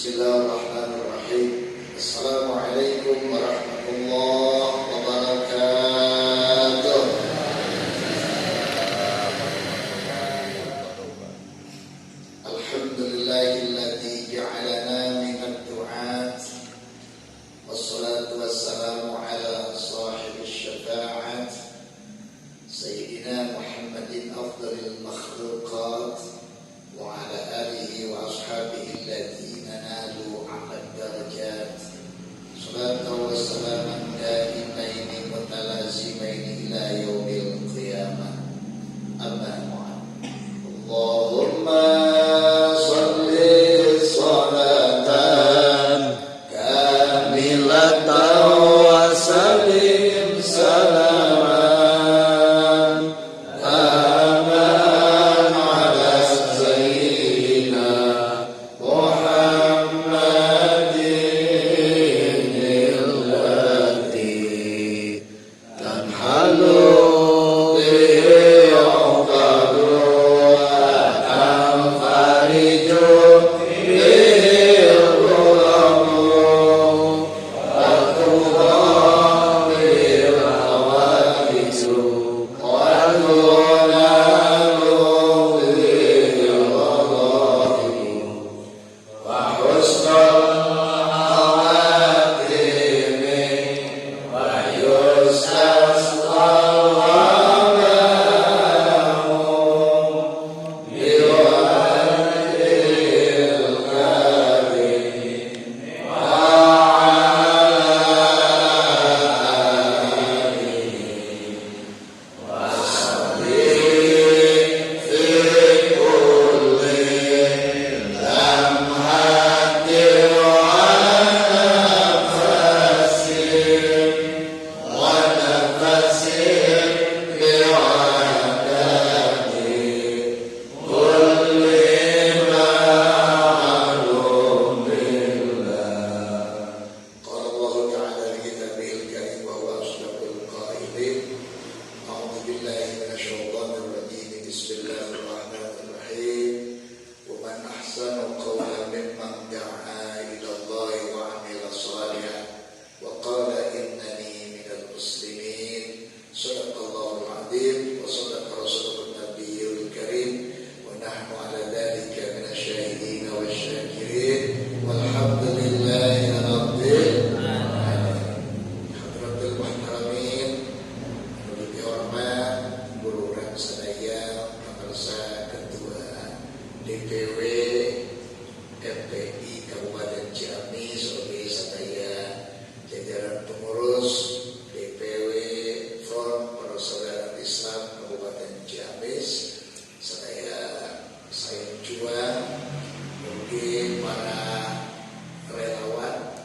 Bismillahirrahmanirrahim. Assalamualaikum warahmatullahi wabarakatuh. Alhamdulillahilladzi ja'alana minad du'at. Wassalatu wassalamu ala sahibis syafa'at Sayyidina Muhammadin afdalil makhluqat wa ala alihi wa ashabihi alladhina nalu a'lad darajat. Salatu wa salaman daimaini mutalazimaini ila yaumil qiyamah. Amma ba'd. Allahumma shalli salatan kamilatan wa sallim salaman aman ala sayyidina Muhammadin allati tanhalu bihi uqadu wa tanfariju bihi al-ghuramu wa tudawi al-hawadithu wa tunalu bihi al-ghadaibu wa husnul khawatimi wa yustasqal ghamamu biwajhil karim wa alihi wa sahbihi fi kulli lamhatin wa nafasin wa nafasin bi'adadi kulli ma'lum billah. Qala Allahu ta'ala fi kitabihil karim wa huwa asdaqul qailin. A'udzu billahi minasy syaithanir rajim. Bismillahirrahmanirrahim. Wa man ahsanu qawlan mimman da'a ila Allahi wa 'amila shalihan wa qala innani minal muslimin. Shadaqallahul 'azim wa shadaqa rasulun nabiyyul karim wa nahnu 'ala dzalika minasyahidin wasyakirin walhamdulillahi rabbil alamin. Hadratul muhtaramin, Yang dihormat guru dan sadaya Pemirsa Ketua DPW FPI Kabupaten Ciamis sebagai sadaya jajaran pengurus DPW Front Persaudaraan Islam Kabupaten Ciamis, sadaya sayang juang, mungkin para relawan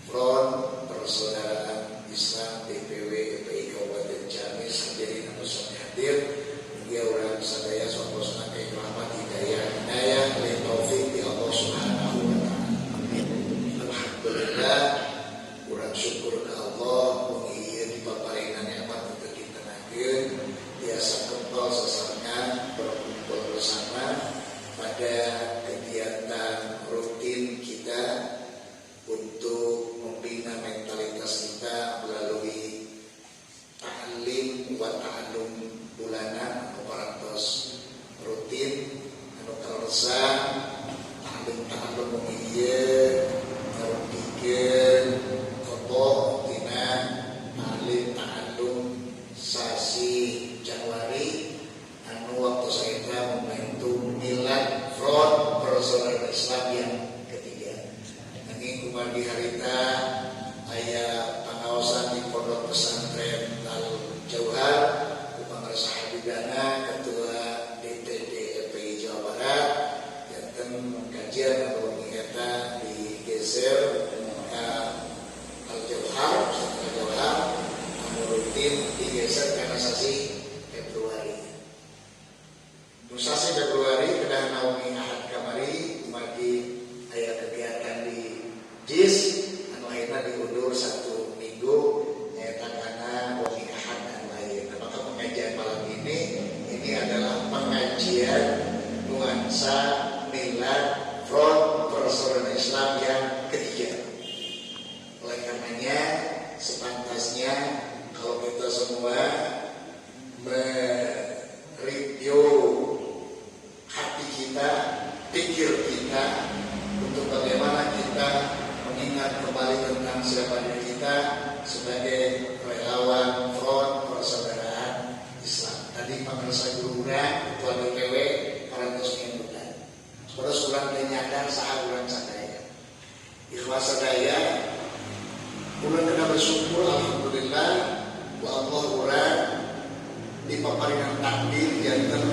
Front Persaudaraan Islam DPW FPI Kabupaten Ciamis hadirin anu sami hadir. Mugia urang sadaya sampurna rahmat hidayah inayah oleh taufik di Allah Subhanahu wa taala. Alhamdulillah, urang syukur ke Allah mun ieu dipaparingan nikmat untuk kita nakeun biasa kempal sesarengan berkumpul bersama pada kegiatan rutin kita untuk membina mentalitas kita melalui ta'lim wa ta'allum bulanan atau parantos rutin anu karsa ta'allum ieu ngarupikeun kelompok tina ta'allum sasi Januari anu waktu saeta momentum milad Front Persaudaraan Islam yang ketiga. Nanging kumadi harita aya pangaosan di Pondok Pesantren Al Jauhar kupangarsa habibana Ketua DPD FPI Jawa Barat janten kajian atau mengingatkan digeser ke Al Jauhar, Pesantren Al Jauhar anu rutin digeser karena sasi Februari. Sasi Februari kedah naungi ahad kamari kumadi aya kegiatan di JIS anu akhirnya diundur 1 minggu nyaeta karena wali ahad dan lain. Maka pengajian malam ini adalah pengajian nuansa milad Front Persaudaraan Islam masa depan kita sebagai relawan front persaudaraan Islam. Tadi pemirsa gururan ketua DPW parantos bukan. Pada surang nyadar saat urang sadaya. Ikhlas sadaya, urang kena bersyukur alhamdulillah wa Allah urang dipaparingan takdir janten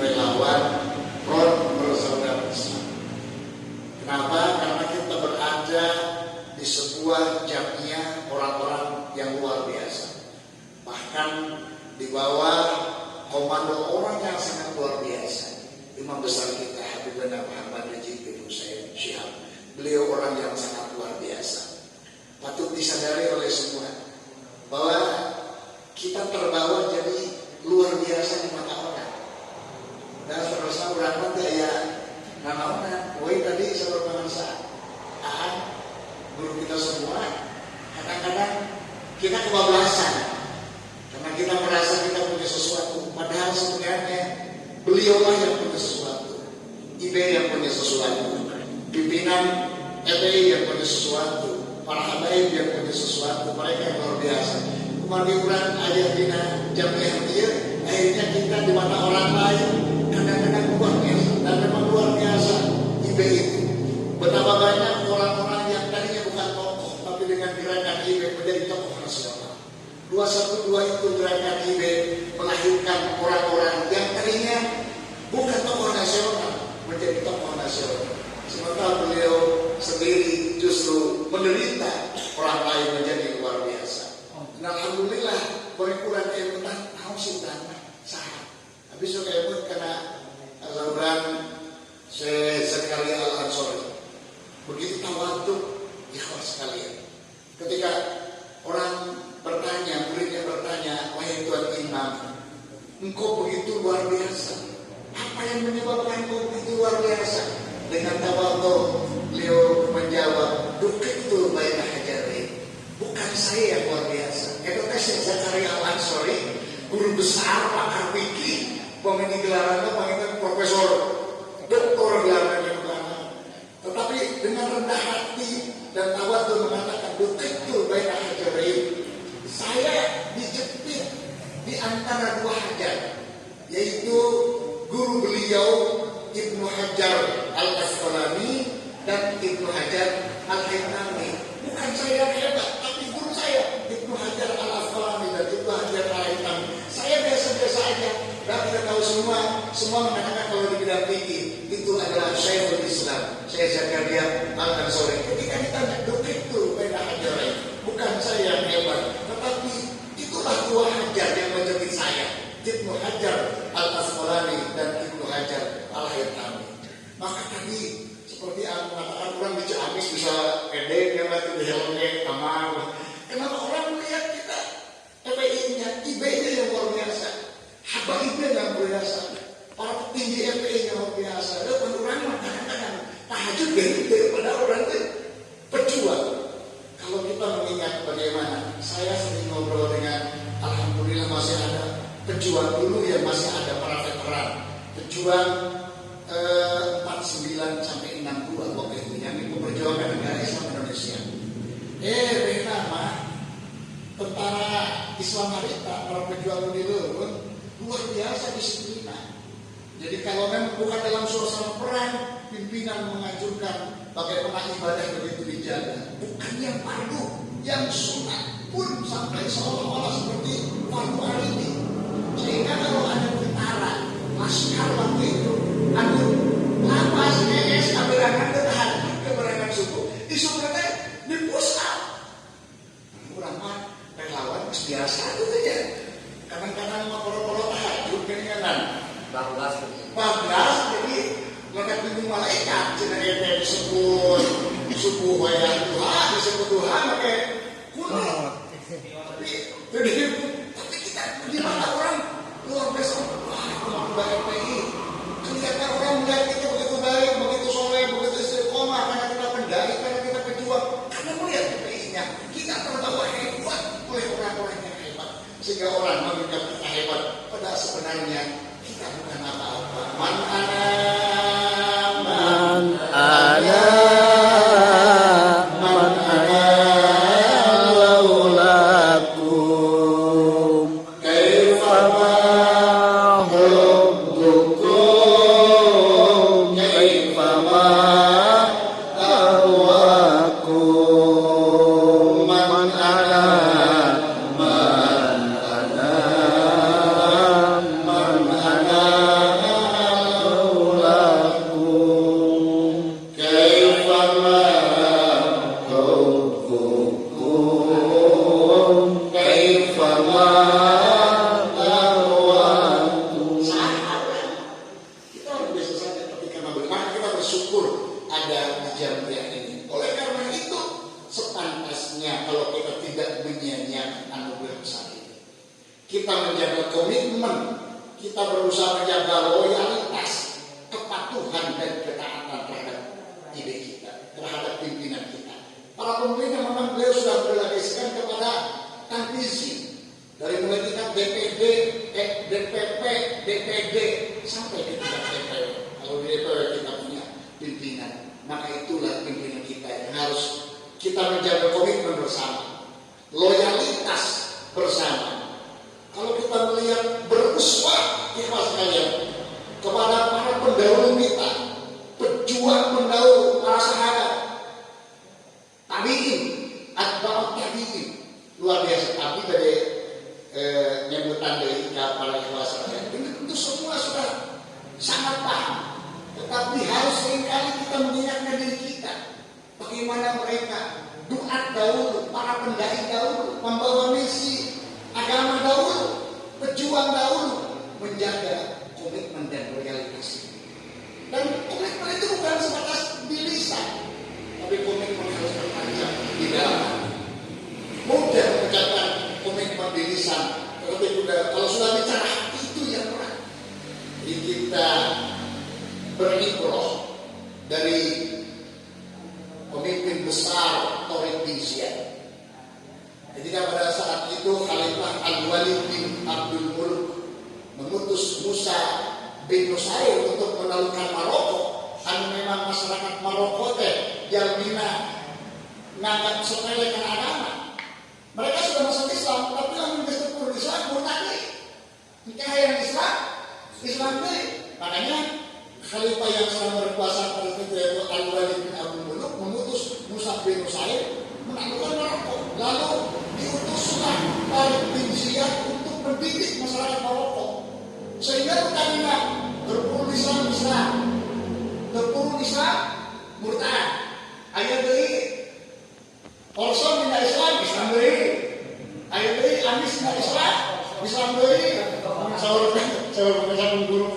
relawan front persaudaraan Islam. Kenapa? Karena kita berada di sebuah jamiah orang-orang yang luar biasa. Bahkan di bawah komando orang yang sangat luar biasa. Imam besar kita Habibana Muhammad Najib bin Husain Syihab. Beliau orang yang sangat luar biasa. Patut disadari oleh semua bahwa kita terbawa jadi luar biasa di mata orang. Dan terasa orang daya nama orang. Woi tadi saya berbangsa. Guru kita semua kadang-kadang kita kebablasan karena kita merasa kita punya sesuatu, padahal sebenarnya beliaulah yang punya sesuatu, IB yang punya sesuatu, pimpinan FPI yang punya sesuatu, para habaib yang punya sesuatu, mereka yang luar biasa. Kemariuran ayat dina jamiah dia, akhirnya kita di mata orang lain kadang-kadang luar biasa, dan memang luar biasa IB itu. Betapa banyak orang-orang yang tadinya bukan tokoh, tapi dengan gerakan IB menjadi tokoh nasional. 212 itu gerakan IB melahirkan orang-orang yang tadinya bukan tokoh nasional, menjadi tokoh nasional. Sementara beliau sendiri justru menderita orang lain menjadi luar biasa. Dan alhamdulillah berikuran ilmu tahu sudah sah. Habis itu ilmu karena saluran Zakaria Al-Ansori. Begitu tawaduk, ikhlas sekalian. Ketika orang bertanya, muridnya bertanya, wahai Tuan Imam, engkau begitu luar biasa. Apa yang menyebabkan engkau begitu luar biasa? Dengan tawaduk, beliau menjawab, dukitu baina hajarin. Bukan saya yang luar biasa. Itu Syekh Zakaria Al-Ansori, guru besar pakar fikih, pemilik gelarannya panggilnya profesor, doktor gelarannya. Tetapi dengan rendah hati dan tawadhu mengatakan betul baik hajarin. Saya dijepit di antara dua hajar, yaitu guru beliau Ibnu Hajar Al-Asqalani dan Ibnu Hajar Al-Haytami. Bukan saya yang hebat, tapi guru saya Ibnu Hajar Al-Asqalani dan Ibnu Hajar Al-Haytami. Saya biasa-biasa aja. Dan kita tahu semua mengatakan kalau di bidang fikih itu adalah Syekhul Islam, Syekh Zakaria Al-Ansori. Ketika ditanya itu beda hajarin, bukan saya yang hebat, tetapi itulah dua hajar yang menjepit saya, Ibnu Hajar Al-Asqalani dan Ibnu Hajar Al-Haytami. Maka tadi seperti aku mengatakan orang di Ciamis bisa pede, yang lagi di helmnya amal. Kenapa orang melihat kita FPI-nya, IB-nya yang luar biasa? Habaibnya yang luar biasa, para petinggi FPI yang luar biasa. Dan orang kadang-kadang tahajud daripada orang itu pejuang. Kalau kita mengingat bagaimana, saya sering ngobrol dengan, alhamdulillah masih ada pejuang dulu yang masih ada para veteran, pejuang 49 sampai 62 waktu itu yang memperjuangkan negara Islam Indonesia. Pertama tentara Islam Harita, para pejuang dulu luar biasa disiplinan. Jadi kalau memang bukan dalam suasana perang, pimpinan mengajukan bagaimana ibadah begitu dijaga. Bukan yang fardu, yang sunat pun sampai seolah-olah seperti fardu ini. Sehingga kalau ada tentara, laskar waktu itu, anu lapas, ES, keberangan suku, disuruhnya di pusat. Ulama relawan biasa itu saja. Kadang-kadang mau poro-poro tahajud keninganan 14 jadi mereka bingung malaikat cenderung disebut subuh wayang Tuhan, disebut Tuhan pakai kuno. Tapi kita di mana orang luar biasa. Wah, FPI kelihatan orang melihat kita begitu baik, begitu soleh, begitu istiqomah karena kita pendaki, karena kita pejuang, karena melihat FPI-nya kita terbawa hebat oleh orang-orang yang hebat. Sehingga orang menganggap kita hebat, padahal sebenarnya kita bukan apa-apa. Man ana man ana man ana kita menjaga komitmen, kita berusaha menjaga loyalitas, kepatuhan dan ketaatan terhadap ide kita, terhadap pimpinan kita. Para pemimpin memang beliau sudah berdelegasikan kepada tanfizi, dari mulai tingkat DPD, DPP, DPD sampai ke tingkat DPW. Kalau di DPW kita punya pimpinan, maka itulah pimpinan kita yang harus kita menjaga komitmen bersama, loyalitas bersama. Kalau kita melihat beruswah ikhlas sekalian kepada para pendahulu kita, pejuang pendahulu, para sahabat, tabi'in, atba'ut tabi'in, luar biasa. Tapi dari nyebutan dari para ikhlas sekalian, ini tentu semua sudah sangat paham. Tetapi harus seringkali kita mengingatkan diri kita, bagaimana mereka duat dahulu, para pendai dahulu, membawa misi agama dahulu, pejuang dahulu, menjaga komitmen dan loyalitas. Dan komitmen itu bukan sebatas di lisan, tapi komitmen harus terpanjang di dalam hati. Mudah mengucapkan komitmen di lisan, tetapi kalau sudah bicara hati itu yang berat. Jadi kita beribrah dari pemimpin besar Tariq bin Ziyad. Ketika pada saat itu Khalifah Al-Walid bin Abdul Muluk mengutus Musa bin Nusair untuk menaklukkan Maroko. Karena memang masyarakat Maroko yang menganggap sepele karena agama. Mereka sudah masuk Islam, tapi yang menjadi Islam murtad. Jika yang Islam ini, makanya Khalifah yang sedang berkuasa pada ketika itu Al-Walid bin Abdul Muluk mengutus Musa bin Nusair menaklukkan Maroko. Lalu diutuslah Tariq bin Ziyad untuk mendidik masyarakat Maroko, sehingga tadinya berpuluh Islam, berpuluh Islam murtad. Ayat dari Orson tidak Islam dari ayat dari Anis tidak Islam dari saya mengucapkan guru.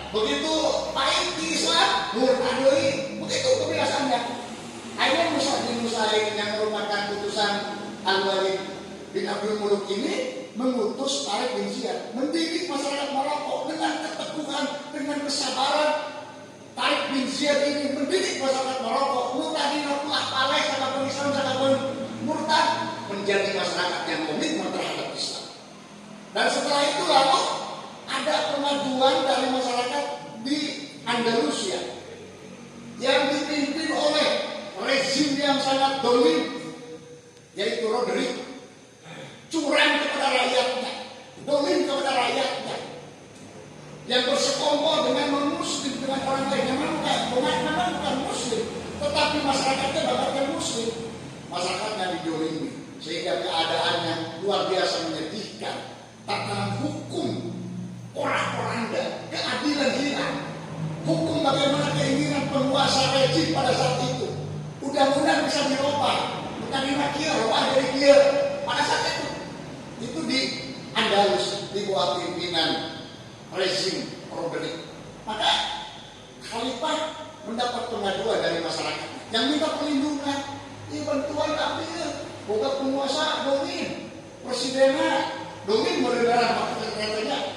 Begitu pahit di Islam murtad dari, begitu kebiasaannya. Akhirnya Musa bin Nusair yang merupakan utusan Al-Walid bin Abdul Muluk ini mengutus Tariq bin Ziyad mendidik masyarakat Maroko dengan keteguhan, dengan kesabaran. Tariq bin Ziyad ini mendidik masyarakat Maroko, murtadina telah paleh sekalipun Islam sekalipun murtad, menjadi masyarakat yang komitmen terhadap Islam. Dan setelah itu lalu ada pengaduan dari masyarakat di Andalusia yang dipimpin oleh rezim yang sangat dolim, yaitu Roderick, curang kepada rakyatnya, dolim kepada rakyatnya, yang bersekongkol dengan non-muslim, dengan orang lain yang bukan muslim, tetapi masyarakatnya bukan muslim, masyarakatnya didolimi, sehingga keadaannya luar biasa menyedihkan. Tatanan hukum porak-poranda, keadilan hilang, hukum bagaimana keinginan penguasa rezim pada saat itu. Mudah-mudahan bisa dirubah, bukan dimakia, rubah dari dia. Pada saat itu di Andalus, di bawah pimpinan rezim Roderick. Maka Khalifah mendapat pengaduan dari masyarakat yang minta perlindungan, bantuan ambil, bukan penguasa domin, presidennya domin berdarah, makanya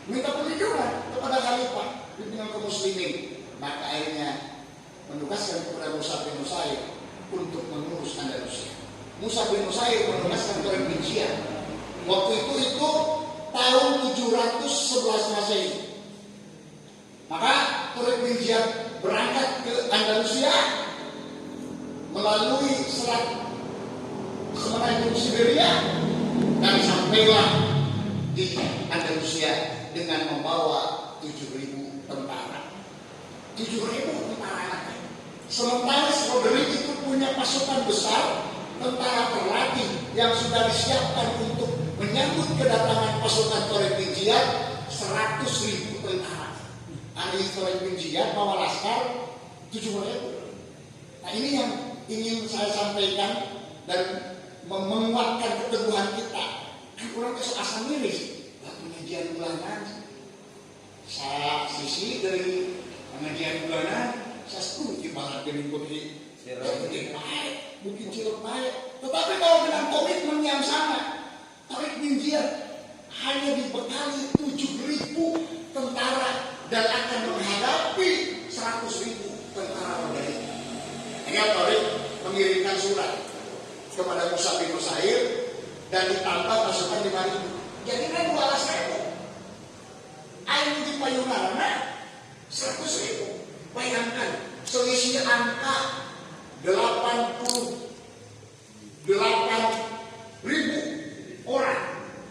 minta perlindungan kepada Khalifah pimpinan kaum muslimin. Maka akhirnya menugaskan kepada Musa bin Nusair untuk mengurus Andalusia. Musa bin Nusair menugaskan Tariq bin Ziyad. Waktu itu tahun 711 Masehi. Maka Tariq bin Ziyad berangkat ke Andalusia melalui selat semenanjung Siberia dan sampailah di Andalusia dengan membawa 7.000 tentara. 7.000 tentara. Sementara Roderick itu namanya pasukan besar, tentara terlatih yang sudah disiapkan untuk menyambut kedatangan pasukan Torik Jihad 100.000 tentara. Ahli Torik Jihad bawa laskar 70.000. Nah ini yang ingin saya sampaikan dan menguatkan keteguhan kita. Kan orang besok asal miris, pengajian bulanan. Saya sisi dari pengajian bulanan, saya setuju malah mengikuti mungkin baik, mungkin cilok baik. Tetapi kalau dengan komitmen yang sama, Torik Jihad hanya dibekali 7.000 tentara dan akan menghadapi 100.000 tentara dari. Hingga Torik mengirimkan surat kepada Musa bin Nusair dan ditambah pasukan 5.000. Jadi kan 12.000. Air di payungan 100.000. Bayangkan selisih angka 88.000 orang.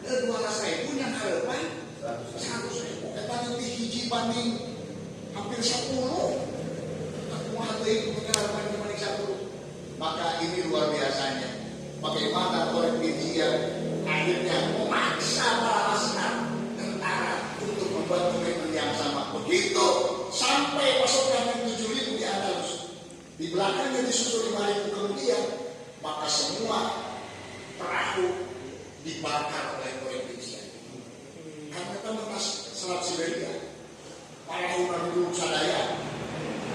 Dan 12.000 yang harapan 100.000. Kita nanti hiji banding hampir 10. Maka ini luar biasanya bagaimana Torik Jihad akhirnya memaksa para laskar tentara untuk membuat komitmen yang sama. Begitu sampai pasukan yang 7.000 di Andalus, di belakangnya disusul 5.000 kemudian, maka semua perahu dibakar oleh Torik Jihad. Karena teman-teman Selat Siberia, perahu Nurul Sadaya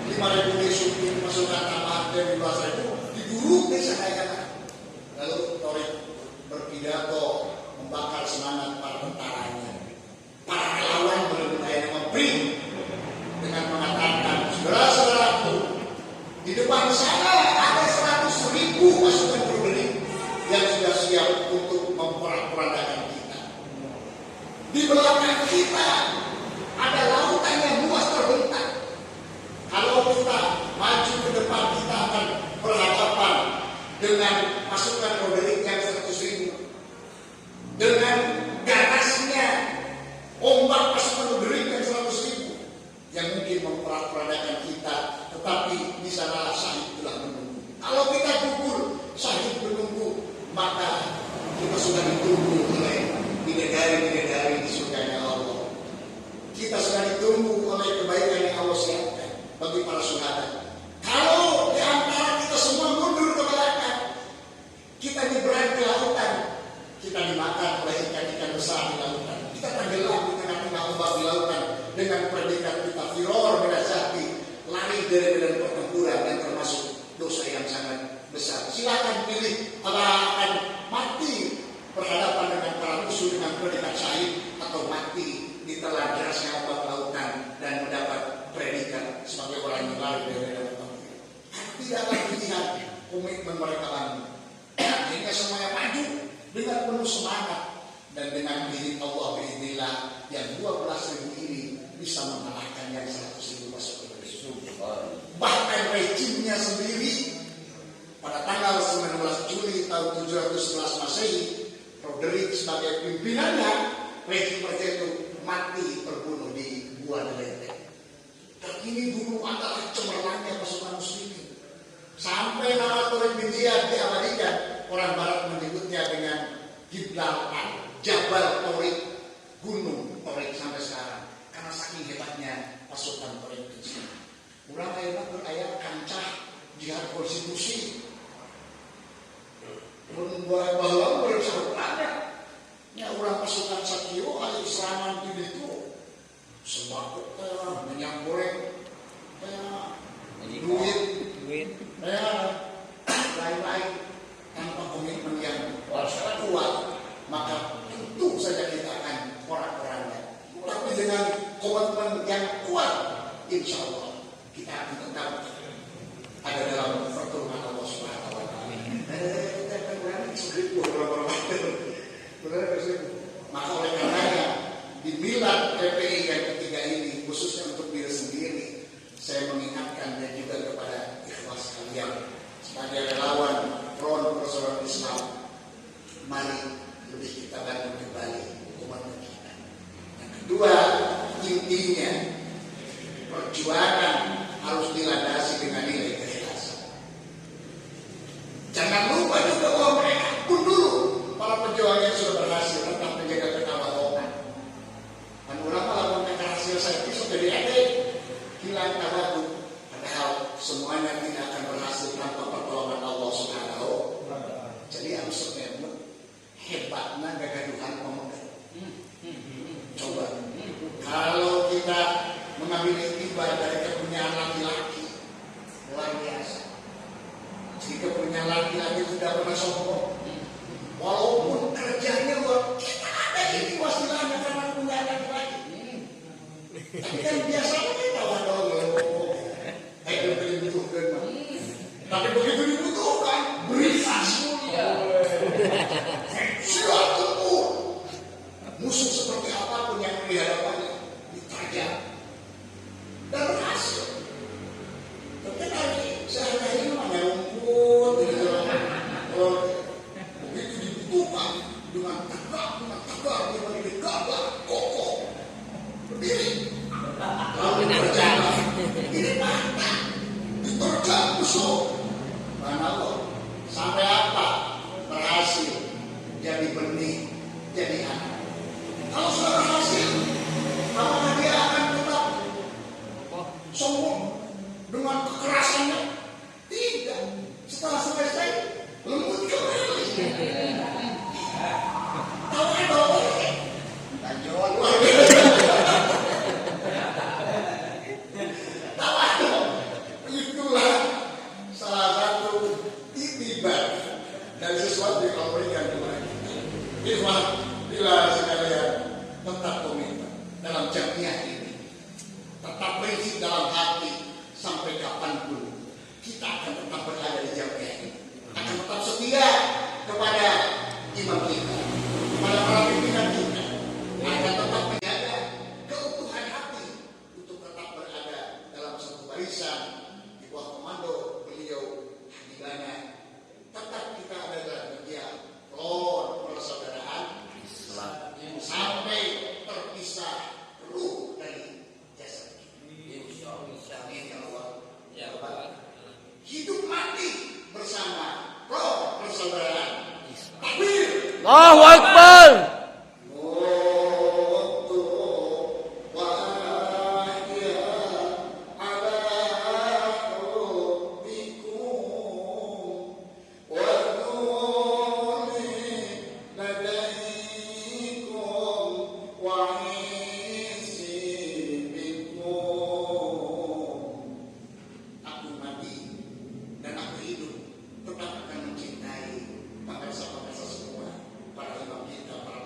5.000 disuruh pasukan tambahan dari 12.000 diguruk desa Dayakan. Lalu Torik berpidato membakar semangat para tentaranya. Para relawan berbudaya memberi dengan mengatakan, saudara-saudaraku, di depan sana ada 100.000 pasukan prajurit yang sudah siap untuk memporak-porandakan kita. Di belakang kita ada lautan yang luas terbentang. Kalau kita maju ke depan, kita akan berhadapan dengan pasukan Roderick yang 100.000. Dengan ganasnya ombak pasukan Roderick yang 100.000 yang mungkin memperak-peradakan kita, tetapi di sana Syahid telah menunggu. Kalau kita gugur, Syahid menunggu, maka kita sudah ditunggu oleh bidadari-bidadari di surganya Allah. Kita sudah ditunggu oleh kebaikan yang Allah siapkan bagi para syuhada. Kalau di antara kita semua mundur ke belakang, kita nyebrang ke lautan, kita dimakan oleh ikan-ikan besar di lautan, kita tenggelam di tengah-tengah ombak di lautan dengan predikat kita firor minazati, lari dari medan pertempuran, dan termasuk dosa yang sangat besar. Silakan pilih apakah akan mati berhadapan dengan para musuh dengan predikat syahid, atau mati ditelan derasnya ombak lautan dan mendapat predikat sebagai orang yang lari dari medan pertempuran. Tidaklah dilihat komitmen mereka lagi. Sehingga semuanya maju dengan penuh semangat, dan dengan izin Allah biiznillah yang 12.000 ini bisa mengalahkan yang 100.000 pasukan musuh. Bahkan rejimnya sendiri pada tanggal 19 Juli tahun 711 Masehi, Roderick sebagai pimpinannya, rejim itu mati terbunuh di Gua Delente. Dan ini dulu adalah cemerlangnya pasukan muslimin. Sampai nama Torik Jihad diabadikan, orang Barat menyebutnya dengan Gibraltar, Jabal Torik, Gunung Torik sampai sekarang, karena saking hebatnya pasukan Torik Jihad. Orang hebat berayat kancah jihad konstitusi, membuat bahwa berusaha banyak. Ya orang pasukan Satyo, ada serangan di itu, sembako, minyak goreng, duit, lain-lain, tanpa komitmen yang sangat kuat, maka tentu saja kita akan porak-poranda. Tapi dengan komitmen yang kuat, insya Allah kita akan tetap ada dalam pertolongan Allah Subhanahu wa Ta'ala. Maka oleh karenanya di milad PPI yang ketiga ini, khususnya untuk diri sendiri, saya mengingatkan dan juga kepada ikhwas kalian sebagai relawan front persaudaraan Islam, mari lebih kita bangun kembali umat kita. Yang kedua, intinya perjuangan harus dilandasi dengan nilai keikhlasan. Jangan lupa juga bahwa mereka pun dulu para pejuang yang sudah berhasil tetap menjaga ketawaduan. Dan ulama lakukan keberhasilan saya itu sudah diedek hilang tawadu. Padahal semuanya tidak akan berhasil tanpa pertolongan Allah Subhanahu. Jadi harus memang hebatnya kegaduhan pemegang. Coba kalau kita mengambil iktibar dari kepunyaan laki-laki luar biasa. Jika punya laki-laki sudah pernah sombong, walaupun kerjanya buat kita ada ini wastilahnya karena punya laki-laki. Tapi kan biasanya kita waduh, dibutuhkan. Tapi begitu dibutuhkan, berikan mulia. Siap tempur. Musuh seperti apapun yang di hadapannya ditajam dan berhasil. Tapi tadi sehari-hari hanya rumput, begitu dibutuhkan dengan tegak, dia digagah, kokoh, berdiri. Lalu berjalan, ini patah, diterjang musuh. Mana sampai apa? Berhasil jadi benih, jadi anak. Kalau sudah berhasil, apakah dia akan tetap sombong dengan kekerasannya? Tidak. Setelah selesai, lembut kembali. Tahu dong? Lanjut. Tahu dong? Itulah salah satu iktibar dari sesuatu yang Allah berikan kepada kita. Ikhwan, bila sekalian tetap komitmen dalam jamiah ini, tetap prinsip dalam hati sampai kapanpun kita akan tetap berada di jamiah ini, akan tetap setia kepada imam kita, kepada para pimpinan kita, akan tetap menjaga keutuhan hati untuk tetap berada dalam satu barisan di bawah komando beliau Habibana. Tetap kita ada dalam bagian Lord persaudaraan sampai terpisah ruh dari jasad. Amin ya Allah. Ya Allah. Hidup mati bersama roh persaudaraan. Takbir. Allahu Akbar. Tetap akan mencintai bangsa-bangsa semua, para imam kita, para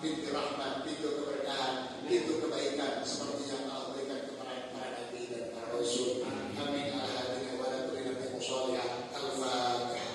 pintu rahmat, pintu keberkahan, pintu kebaikan seperti yang Allah berikan kepada para nabi dan para rasul. Amin. Al-Hadirin wa la kulli nabiyyin shalih. Al-Fatihah.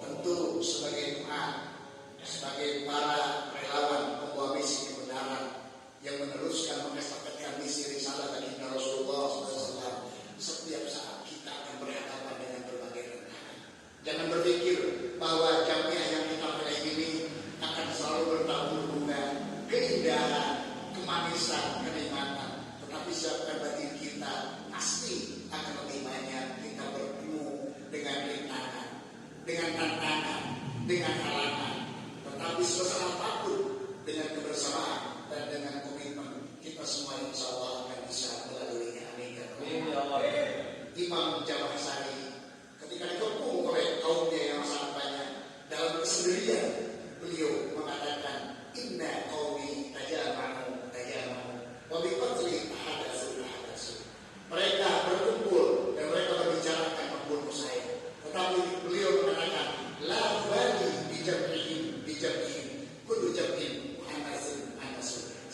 Tentu sebagai umat, sebagai para relawan pembawa misi kebenaran yang meneruskan mengestafetkan misi risalah baginda Rasulullah SAW, setiap saat kita akan berhadapan dengan berbagai tantangan. Jangan berpikir bahwa jamiah yang kita pilih ini akan selalu bertabur bunga, keindahan, kemanisan, kenikmatan. Tetapi siapkan batin kita, pasti akan lebih banyak kita bertemu dengan rintangan, dengan tantangan, dengan halangan. Tetapi sebesar apapun, dengan kebersamaan dan dengan komitmen, kita semua insya Allah akan bisa melaluinya. Amin. Imam Jamaah Sari ketika dikepung oleh kaumnya yang sangat banyak dalam kesendirian, beliau mengatakan, inna qaumi tajama'u wa biqatli hadatsu. Mereka berkumpul dan mereka membicarakan membunuh saya. Tetapi beliau mengatakan, la bali bijam'ihim kullu jam'in anasun.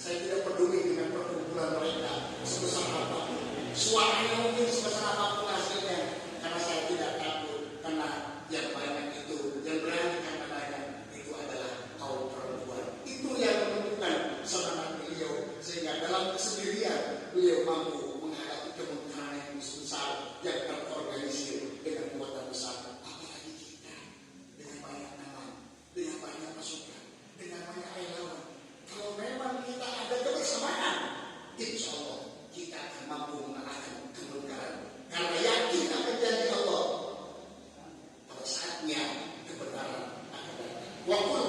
Saya tidak peduli dengan perkumpulan mereka sebesar apapun, suaranya mungkin sebesar apapun hasilnya, karena saya tidak takut, karena yang banyak itu, yang berani karena banyak itu adalah kaum perempuan. Itu yang menentukan semangat beliau, sehingga dalam kesendirian beliau mampu menghadapi kemungkaran yang besar yang terorganisir dengan kekuatan besar. Apalagi kita dengan banyak nama, dengan banyak pasukan, dengan banyak relawan. Kalau memang kita ada kebersamaan, insya Allah kita akan mampu mengalahkan kemungkaran. Karena yakin akan janji Allah, pada saatnya kebenaran akan datang. Wa qul